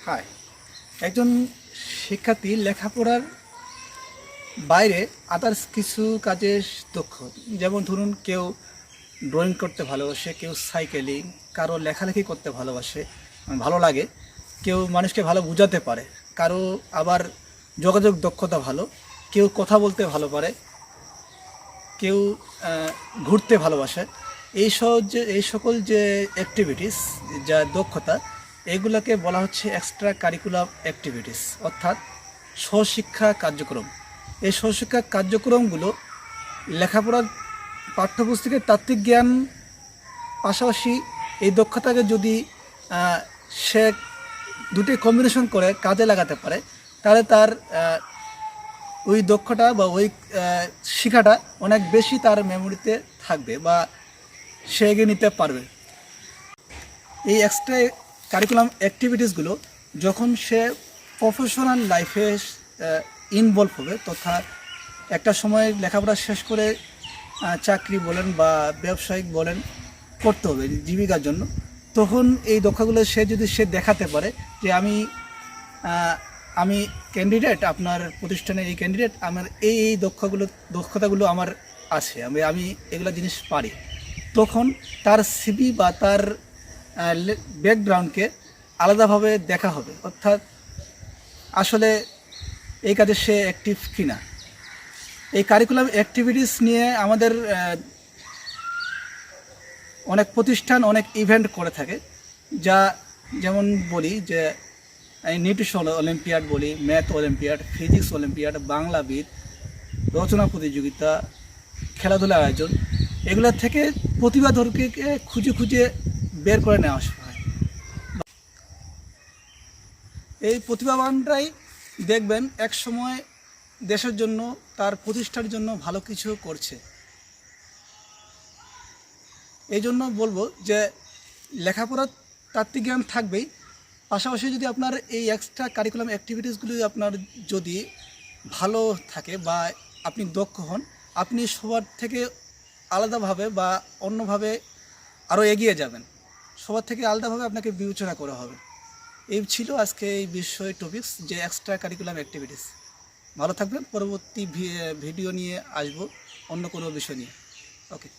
High, একজন শিক্ষার্থী লেখাপড়ার বাইরে আদার্স কিছু কাজে দক্ষ। যেমন ধরুন, কেউ ড্রয়িং করতে ভালোবাসে, কেউ সাইকেলিং, কারো লেখালেখি করতে ভালোবাসে, ভালো লাগে, কেউ মানুষকে ভালো বোঝাতে পারে, কারো আবার যোগাযোগ দক্ষতা ভালো, কেউ কথা বলতে ভালো পারে, কেউ ঘুরতে ভালোবাসে। এই সকল যে অ্যাক্টিভিটিস, যা দক্ষতা, এগুলোকে বলা হচ্ছে এক্সট্রা কারিকুলাম অ্যাক্টিভিটিস, অর্থাৎ স্বশিক্ষা কার্যক্রম। এই স্বশিক্ষা কার্যক্রমগুলো লেখাপড়ার পাঠ্যপুস্তকের তাত্ত্বিক জ্ঞান পাশাপাশি এই দক্ষতাকে যদি সে দুটি কম্বিনেশন করে কাজে লাগাতে পারে, তাহলে তার ওই দক্ষতা বা ওই শেখাটা অনেক বেশি তার মেমোরিতে থাকবে বা সে এগিয়ে নিতে পারবে। এই এক্সট্রা কারিকুলাম অ্যাক্টিভিটিসগুলো যখন সে প্রফেশনাল লাইফে ইনভলভ হবে, তথা একটা সময় লেখাপড়া শেষ করে চাকরি বলেন বা ব্যবসায়িক বলেন করতে হবে জীবিকার জন্য, তখন এই দক্ষতাগুলো সে দেখাতে পারে যে আমি ক্যান্ডিডেট, আপনার প্রতিষ্ঠানের এই ক্যান্ডিডেট, আমার এই দক্ষতাগুলো আমার আছে, আমি এগুলো জিনিস পারি, তখন তার সিভি বা তার ব্যাকগ্রাউন্ডকে আলাদাভাবে দেখা হবে, অর্থাৎ আসলে এই কাজে সে অ্যাক্টিভ কিনা। এই কারিকুলাম অ্যাক্টিভিটিস নিয়ে আমাদের অনেক প্রতিষ্ঠান অনেক ইভেন্ট করে থাকে, যেমন বলি যে নিউট্রিশন অলিম্পিয়াড বলি, ম্যাথ অলিম্পিয়াড, ফিজিক্স অলিম্পিয়াড, বাংলাবিদ, রচনা প্রতিযোগিতা, খেলাধুলা আয়োজন, এগুলোর থেকে প্রতিভাধরকে খুঁজে খুঁজে বের করে নেওয়া হয়। এই প্রতিভাবানরাই দেখবেন এক সময় দেশের জন্য, তার প্রতিষ্ঠার জন্য ভালো কিছু করছে। এই জন্য বলবো যে লেখাপড়ার তাত্ত্বিক জ্ঞান থাকবেই, পাশাপাশি যদি আপনার এই এক্সট্রা কারিকুলাম অ্যাক্টিভিটিসগুলি আপনার যদি ভালো থাকে বা আপনি দক্ষ হন, আপনি সবার থেকে আলাদাভাবে বা অন্যভাবে আরও এগিয়ে যাবেন, সবার থেকে আলাদাভাবে আপনাকে বিবেচনা করা হবে। এই ছিল আজকে এই বিষয় টপিকস, যে এক্সট্রা কারিকুলাম অ্যাক্টিভিটিস। ভালো থাকবেন। পরবর্তী ভিডিও নিয়ে আসবো অন্য কোনো বিষয় নিয়ে। ওকে।